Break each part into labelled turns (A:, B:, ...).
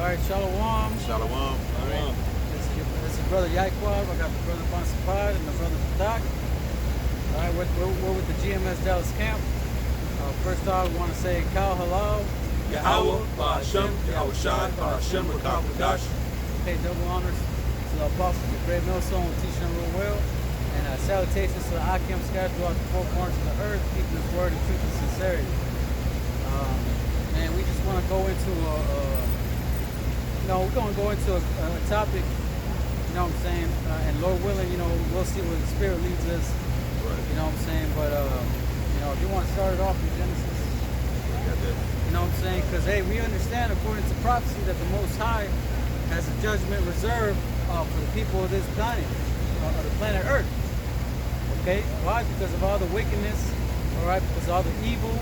A: right, Shalom.
B: Shalom.
A: All right. This is Brother YAHAWAH. I got the Brother Bonsapad and the Brother Fadak. All right, we're with the GMS Dallas camp. First off, we want to say Kal Halal.
C: YAHAWAH, SHAM, YAHAWASHI, SHAM,
A: Pay double honors to the apostles, the great millstone, teaching them real well. And salutations to the Akim scattered throughout the four corners of the earth, keeping his word in truth and sincerity. And we just want to go into we're going to go into a topic, you know what I'm saying, and Lord willing, we'll see where the Spirit leads us,
B: Right.
A: you know what I'm saying, but, if you want to start it off in Genesis, you know what I'm saying, because, hey, we understand, according to prophecy, that the Most High has a judgment reserved for the people of this planet, of the planet Earth, okay? Why? Because of all the wickedness, all right, because of all the evil,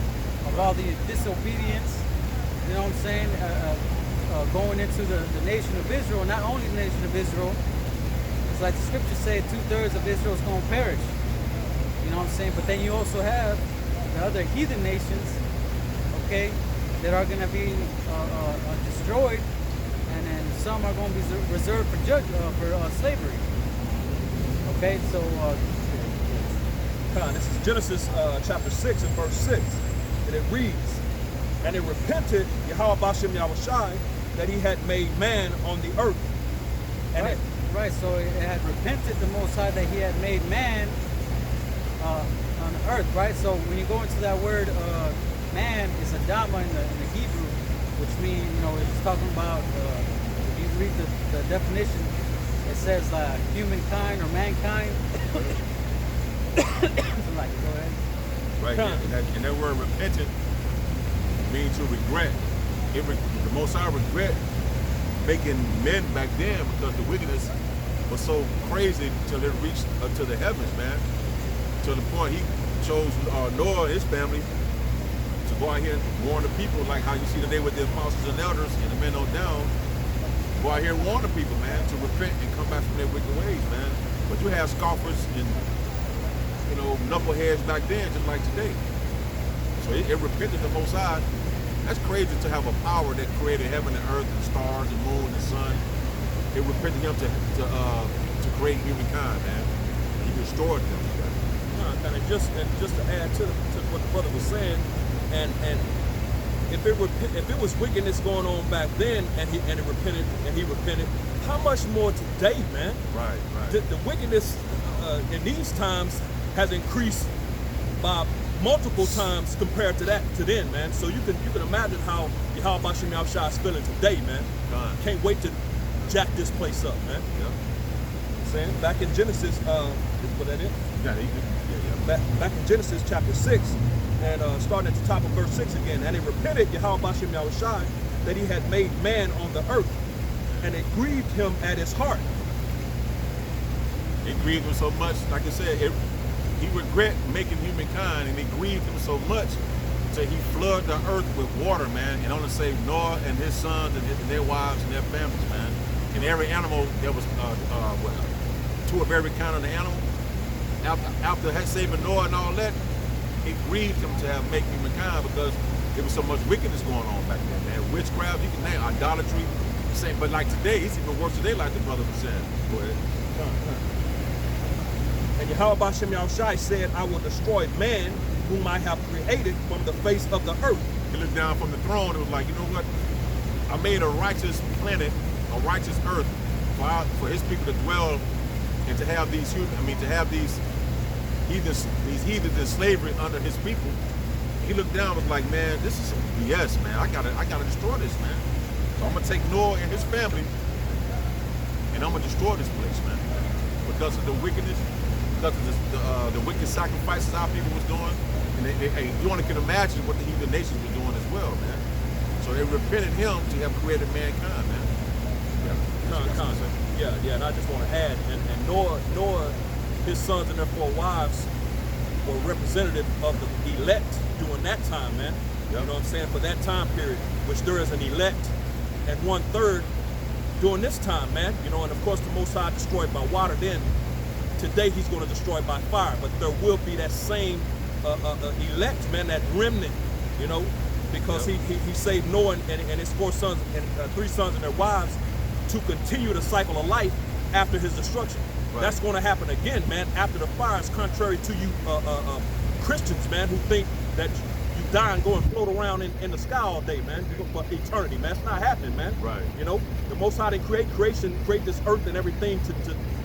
A: of all the disobedience, you know what I'm saying, going into the nation of Israel. Not only the nation of Israel, it's like the scriptures say 2/3 of Israel is going to perish, you know what I'm saying, but then you also have the other heathen nations, okay, that are going to be destroyed, and then some are going to be reserved for slavery, okay, so
C: this is Genesis chapter 6 and verse 6, and it reads, "And it repented Yahawah Shem Yahawashi that he had made man on the earth." And
A: right, so it had repented the Most High that he had made man on the earth, right? So when you go into that word man, is Adama in the Hebrew, which means, it's talking about, if you read the definition, it says humankind or mankind. So go ahead.
B: Right, and that word repentant means to regret. The Most High regret making men back then because the wickedness was so crazy till it reached to the heavens, man. To the point he chose Noah and his family to go out here and warn the people, like how you see today with the apostles and elders and the men on down. Go out here and warn the people, man, to repent and come back from their wicked ways, man. But you have scoffers and knuckleheads back then, just like today. So it repented the Most High. That's crazy to have a power that created heaven and earth and stars and moon and sun. It repented him to create humankind, man. He destroyed them.
C: And just to add to what the brother was saying, and if it was wickedness going on back then, and he repented, how much more today, man?
B: Right.
C: The wickedness in these times has increased by multiple times compared to then, man. So you can imagine how Yahawah Shem Yahawashi is feeling today, man. Can't wait to jack this place up, man.
B: Yeah.
C: Saying back in Genesis, what that is?
B: Yeah.
C: Back in Genesis chapter 6, and starting at the top of verse 6 again, and it repented Yahawah Shem Yahawashi that he had made man on the earth, and it grieved him at his heart.
B: It grieved him so much, like I said, he regret making humankind, and it grieved him so much till he flooded the earth with water, man, and only saved Noah and his sons and their wives and their families, man. And every animal, there was two of every kind of the animal. After saving Noah and all that, it grieved him to have made humankind because there was so much wickedness going on back then, man. Witchcraft, you can name, idolatry, but like today, it's even worse today, like the brother was saying. Go ahead.
C: And Yahawah Shem Yahawashi said, "I will destroy man whom I have created from the face of the earth."
B: He looked down from the throne and was like, you know what? I made a righteous planet, a righteous earth for his people to dwell and to have these heathens in slavery under his people. He looked down and was like, man, this is some BS, man. I gotta destroy this, man. So I'm gonna take Noah and his family and I'm gonna destroy this place, man. Because of the wickedness, because of the wicked sacrifices our people was doing. And you only can imagine what the heathen nations were doing as well, man. So they repented him to have created mankind, man.
C: Yeah, and I just want to add, and Noah, his sons and their 4 wives were representative of the elect during that time, man. Yep. You know what I'm saying? For that time period, which there is an elect and 1/3 during this time, man. And of course the Most High destroyed by water then. Today he's going to destroy by fire, but there will be that same elect, man, that remnant, because he saved Noah and his 4 sons and 3 sons and their wives to continue the cycle of life after his destruction. Right. That's going to happen again, man, after the fire. Is contrary to you Christians, man, who think that you die and go and float around in the sky all day, man, for eternity, man. It's not happening, man. Right. You know, the Most High didn't create this earth and everything to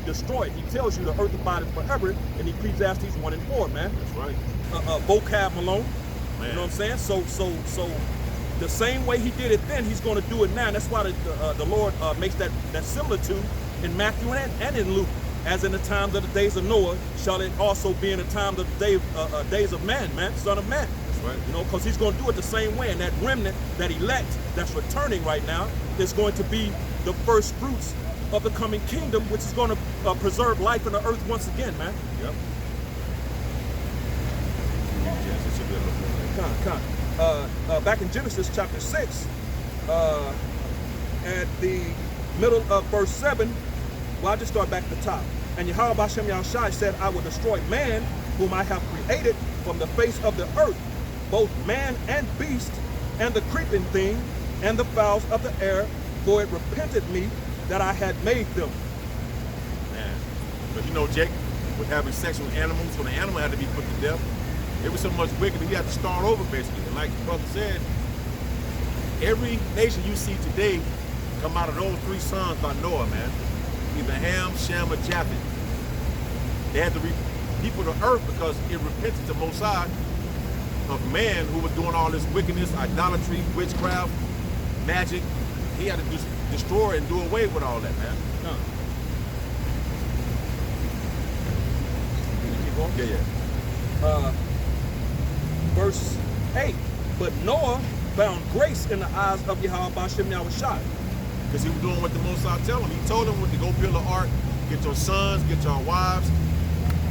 C: destroy it. He tells you the earth abideth forever in Ecclesiastes 1 and 4, man. That's right. Vocab Malone. Man. You know what I'm saying? So the same way he did it then, he's going to do it now. And that's why the Lord makes that similitude in Matthew and in Luke. As in the times of the days of Noah, shall it also be in the times of the days of man, son of man. That's right. You know, because he's going to do it the same way. And that remnant, that elect, that's returning right now, is going to be the first fruits of the coming kingdom, which is going to preserve life in the earth once again, man. Yep. Back in Genesis chapter 6, at the middle of verse 7, well, I'll just start back at the top. And YAHAWASHI said, I will destroy man, whom I have created from the face of the earth, both man and beast, and the creeping thing, and the fowls of the air, for it repented me that I had made them.
B: Man, but you know, Jake, with having sex with animals, when the animal had to be put to death, it was so much wicked that he had to start over, basically. And like the brother said, every nation you see today come out of those 3 sons by Noah, man. Either Ham, Sham, or Japheth. They had to be people of the earth because it repented to Most High of man who was doing all this wickedness, idolatry, witchcraft, magic. He had to just destroy and do away with all that, man. Huh. Keep going? Yeah.
C: Verse 8, but Noah found grace in the eyes of YAHAWASHI.
B: Because he was doing what the Most High told him. He told him to go build an ark, get your sons, get your wives.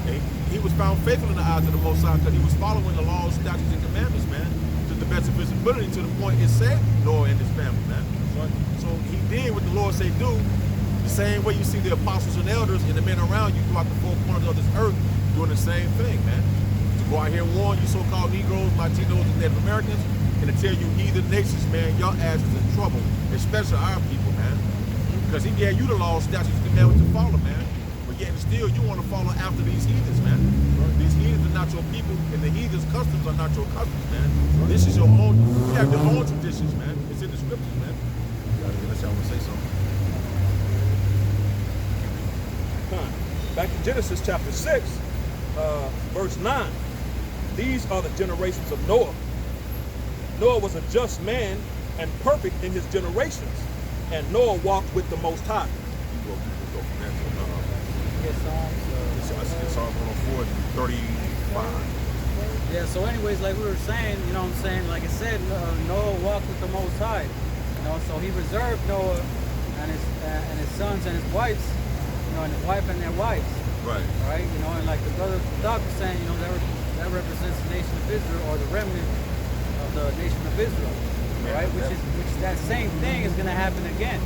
B: And he was found faithful in the eyes of the Most High because he was following the laws, statutes, and commandments, man, to the best of his ability, to the point it saved Noah and his family, man. Right. So he did what the Lord said do, the same way you see the apostles and elders and the men around you throughout the 4 corners of this earth doing the same thing, man. To go out here and warn you so-called Negroes, Latinos, and Native Americans, and to tell you heathen nations, man, your ass is in trouble, especially our people, man. Because he gave you the law, statutes, and commandments to follow, man. But yet and still, you want to follow after these heathens, man. Right. These heathens are not your people, and the heathens' customs are not your customs, man. Right. This is your own, you have your own traditions, man. It's in the scriptures, man. Unless y'all want to say something.
C: Back in Genesis chapter 6, verse 9. These are the generations of Noah. Noah was a just man and perfect in his generations, and Noah walked with the Most High.
B: You go from that to Psalm 104 and 35.
A: Yeah, so anyways, like we were saying, you know what I'm saying, like I said, Noah walked with the Most High. You know, so he reserved Noah and his sons and his wives, you know, and his wife and their wives.
B: Right.
A: Right, you know, and like the brother Doc was saying, you know, that represents the nation of Israel, or the remnant of the nation of Israel. Right, which is that same thing is going to happen again.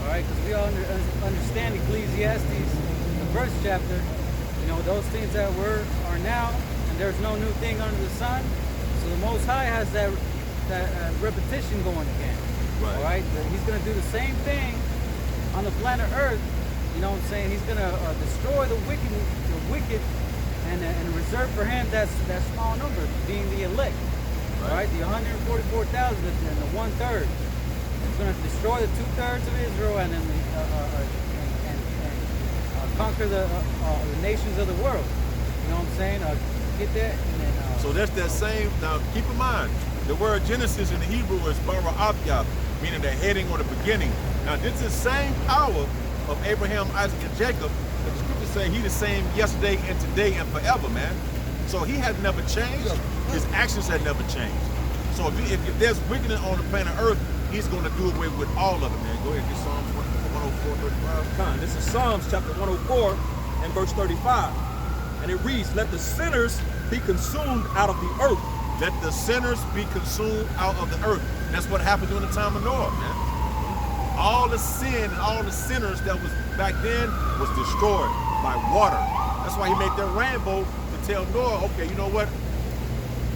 A: All right, because we all understand Ecclesiastes, the first chapter. You know, those things that are now, and there's no new thing under the sun. So the Most High has that repetition going again. Right. All right, he's going to do the same thing on the planet Earth. You know what I'm saying? He's going to destroy the wicked, and reserve for him that small number, being the elect. Right, the 144,000 and the 1/3. It's going to destroy the 2/3 of Israel, and then conquer the nations of the world. You know what I'm saying? Get that. And then,
B: so that's that same. Now keep in mind, the word Genesis in the Hebrew is bara abya, meaning the heading or the beginning. Now this is the same power of Abraham, Isaac, and Jacob. That the scriptures say he the same yesterday and today and forever, man. So he had never changed. His actions had never changed. So if there's wickedness on the planet Earth, he's going to do away with all of it, man. Go ahead and get Psalm 104, 35.
C: This is Psalms chapter 104 and verse 35. And it reads, let the sinners be consumed out of the earth.
B: Let the sinners be consumed out of the earth. And that's what happened during the time of Noah, man. All the sin and all the sinners that was back then was destroyed by water. That's why he made that rainbow to tell Noah, okay, you know what?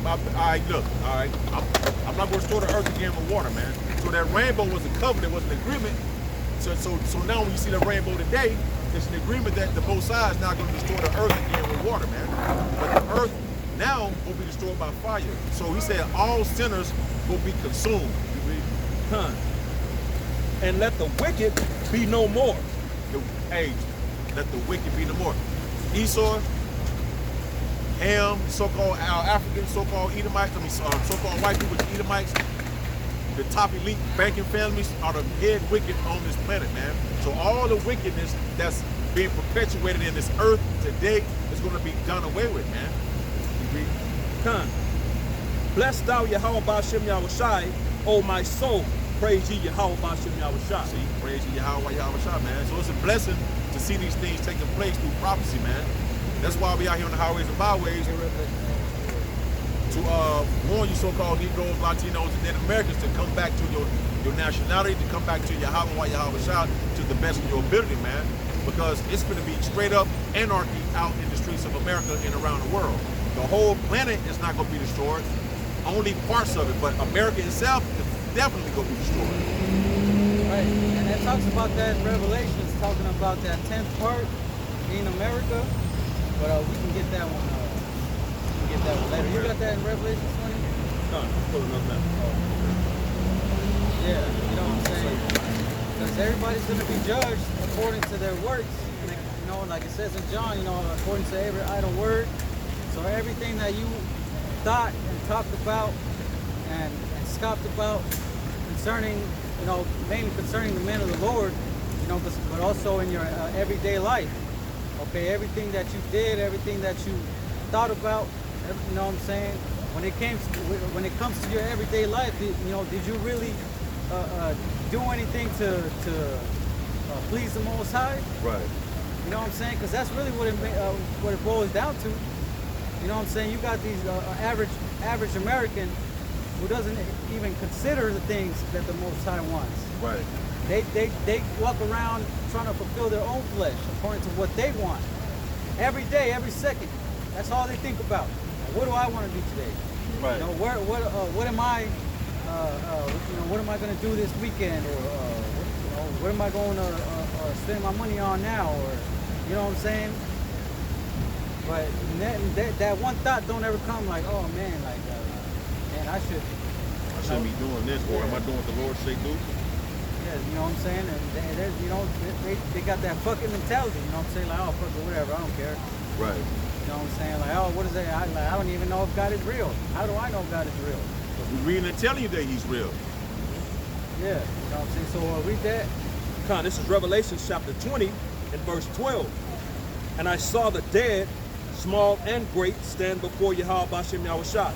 B: all right, look, all right. I'm not going to restore the earth again with water, man. So that rainbow was a covenant, was an agreement. So now when you see the rainbow today, it's an agreement that the both sides now going to destroy the earth again with water, man. But the earth now will be destroyed by fire. So he said all sinners will be consumed. You read?
C: And let the wicked be no more.
B: Hey, let the wicked be no more. Esau, Ham, so-called African, so-called Edomites, so-called white people, Edomites, the top elite banking families are the head wicked on this planet, man. So all the wickedness that's being perpetuated in this earth today is going to be done away with, man. You read?
C: Bless thou Yahawah B'Shem Yahawashi, O my soul. Praise ye Yahawah B'Shem Yahawashi.
B: See, praise ye Yahawah Yahawashi, man. So it's a blessing to see these things taking place through prophecy, man. That's why we out here on the highways and byways to warn you so-called Negroes, Latinos, and Native Americans to come back to your nationality, to come back to YAHAWAH, YAHAWASHI to the best of your ability, man. Because it's going to be straight up anarchy out in the streets of America and around the world. The whole planet is not going to be destroyed, only parts of it, but America itself is definitely going to be destroyed.
A: Right, and it talks about that in Revelation. It's talking about that 10th part being America, but we can get that one. We can get that one later. You got that in Revelation 20?
C: No, I'm pulling up now.
A: Yeah, you know what I'm saying? Because everybody's going to be judged according to their works. And, you know, like it says in John, you know, according to every idle word. So everything that you thought and talked about and scoffed about concerning, you know, mainly concerning the men of the Lord, you know, but also in your everyday life. Okay, everything that you did, everything that you thought about, you know what I'm saying? When it comes to your everyday life, you know, did you really do anything to please the Most High?
B: Right.
A: You know what I'm saying? Because that's really what it boils down to. You know what I'm saying? You got these average American who doesn't even consider the things that the Most High wants.
B: Right.
A: They walk around trying to fulfill their own flesh according to what they want. Every day, every second. That's all they think about. What do I want to do today?
B: Right.
A: You know, what am I? You know, what am I going to do this weekend? Or you know, what am I going to spend my money on now? Or you know what I'm saying? But that one thought don't ever come like, oh man, like man, I shouldn't
B: be doing this, or am I doing what the Lord say do?
A: Yeah, you know what I'm saying? And you know, they got that fucking mentality, you know what I'm saying? Like, oh, fuck it, whatever, I don't care.
B: Right.
A: You know what I'm saying? Like, oh, what is that? I don't even know if God is real. How do I know God is real?
B: We're reading and telling you that he's real.
A: Yeah, you know what I'm saying? So read that.
C: This is Revelation chapter 20 and verse 12. And I saw the dead, small and great, stand before Yahawah B'Shem Yahawashi.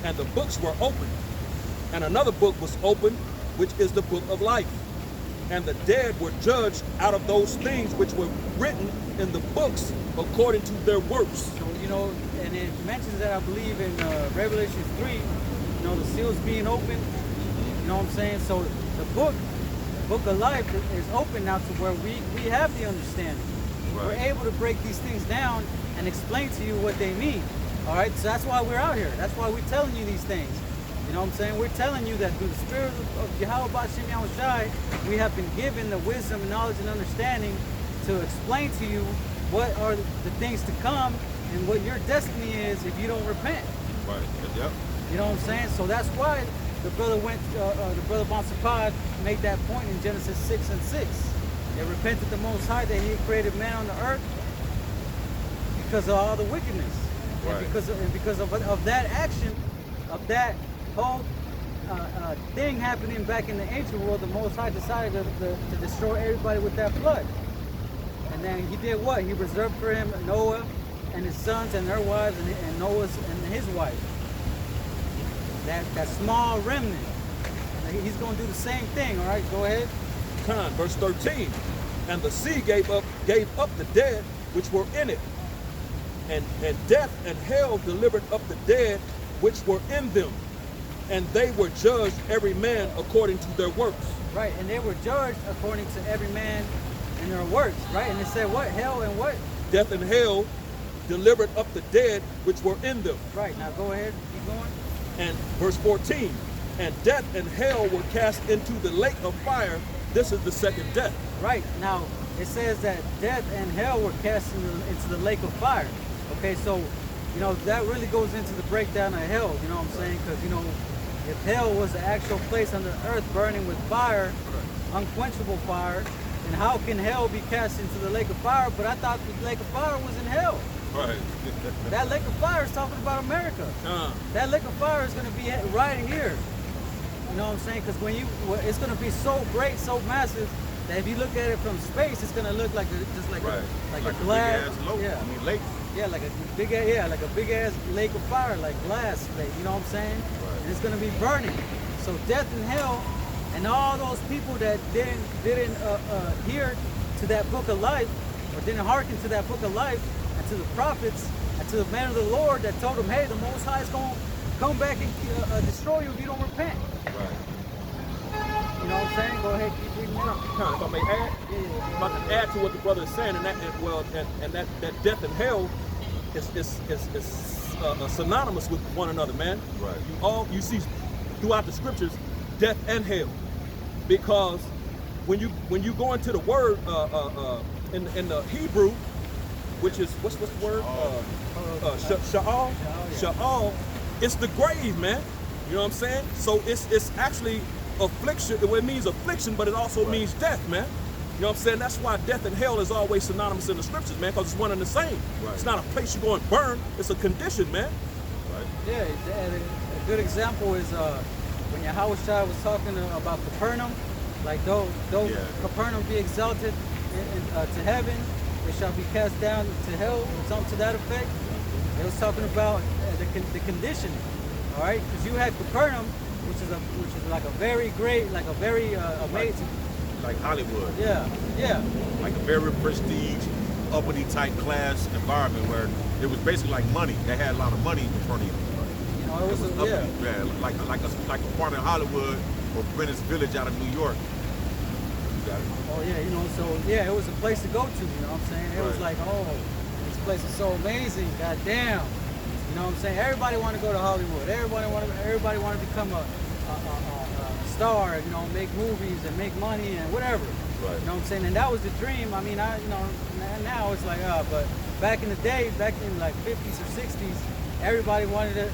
C: And the books were opened. And another book was opened, which is the book of life. And the dead were judged out of those things which were written in the books according to their works.
A: So, you know, and it mentions that, I believe, in Revelation 3, you know, the seals being open. You know what I'm saying? So the book of life is open now to where we have the understanding. Right. We're able to break these things down and explain to you what they mean. All right, so that's why we're out here. That's why we're telling you these things. You know what I'm saying? We're telling you that through the spirit of YAHAWAH B'Shem Yahawashi, we have been given the wisdom, knowledge, and understanding to explain to you what are the things to come and what your destiny is if you don't repent.
B: Right. Yep.
A: You know what I'm saying? So that's why the brother Bonsapad made that point in Genesis 6 and 6. They repented the Most High that He had created man on the earth because of all the wickedness. Right. And because of that action, of that whole thing happening back in the ancient world, the Most High decided to destroy everybody with that flood. And then He did what? He reserved for Him Noah and his sons and their wives and Noah's and his wife. That small remnant. He's going to do the same thing. All right, go ahead.
C: Verse 13. And the sea gave up the dead which were in it, and death and hell delivered up the dead which were in them, and they were judged every man according to their works.
A: Right, and they were judged according to every man and their works. Right, and it said what? Hell and what?
C: Death and hell delivered up the dead which were in them.
A: Right, now go ahead. keep going.
C: And verse 14, and death and hell were cast into the lake of fire. This is the second death.
A: Right. Now, it says that death and hell were cast into the lake of fire. Okay, so, you know, that really goes into the breakdown of hell, you know what I'm saying? Because, you know, if hell was the actual place on the earth burning with fire, unquenchable fire, then how can hell be cast into the lake of fire? But I thought the lake of fire was in hell.
B: Right.
A: That lake of fire is talking about America. That lake of fire is going to be right here. You know what I'm saying? Because it's going to be so great, so massive, that if you look at it from space, it's going to look like a glass.
B: Big ass
A: yeah.
B: I mean, lake.
A: Yeah, like a big ass lake of fire, like glass lake. You know what I'm saying?
B: Right.
A: And it's going to be burning. So death and hell, and all those people that didn't hear to that book of life, or didn't hearken to that book of life, and to the prophets, and to the man of the Lord that told them, hey, the Most High is going to come back and destroy you if you don't repent.
B: Right.
A: You know what I'm saying? Go ahead, keep reading it up.
C: If I may add, if I can add to what the brother is saying, and that death and hell is synonymous with one another, man.
B: Right.
C: You see throughout the scriptures, death and hell, because when you go into the word in the Hebrew, which is what's the word? Sha'al. Sha'al. It's the grave, man. You know what I'm saying? So it's actually affliction. It means affliction, but it also means death, man. You know what I'm saying? That's why death and hell is always synonymous in the scriptures, man, because it's one and the same.
B: Right.
C: It's not a place you go and burn. It's a condition, man.
B: Right.
A: Yeah, a good example is when YAHAWASHI was talking about Capernaum, like though Capernaum be exalted to heaven, it shall be cast down to hell, or something to that effect. It was talking about the condition, all right? Because you had Capernaum, which is like a very great, like a very amazing,
B: like Hollywood.
A: Yeah.
B: Like a very prestige, uppity type class environment where it was basically like money. They had a lot of money in Capernaum.
A: You know, it was
B: like a part of Hollywood or Greenwich Village out of New York. You got it.
A: Oh yeah, you know, so yeah, it was a place to go to. You know what I'm saying? It was like, oh, this place is so amazing. God damn. You know what I'm saying? Everybody want to go to Hollywood. Everybody want to become a star. You know, make movies and make money and whatever.
B: Right.
A: You know what I'm saying? And that was the dream. I mean, now it's like, but back in the day, back in like 50s or 60s, everybody wanted to,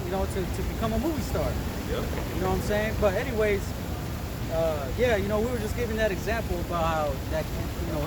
A: to become a movie star.
B: Yep.
A: You know what I'm saying? But anyways, yeah, you know, we were just giving that example about how that, you know,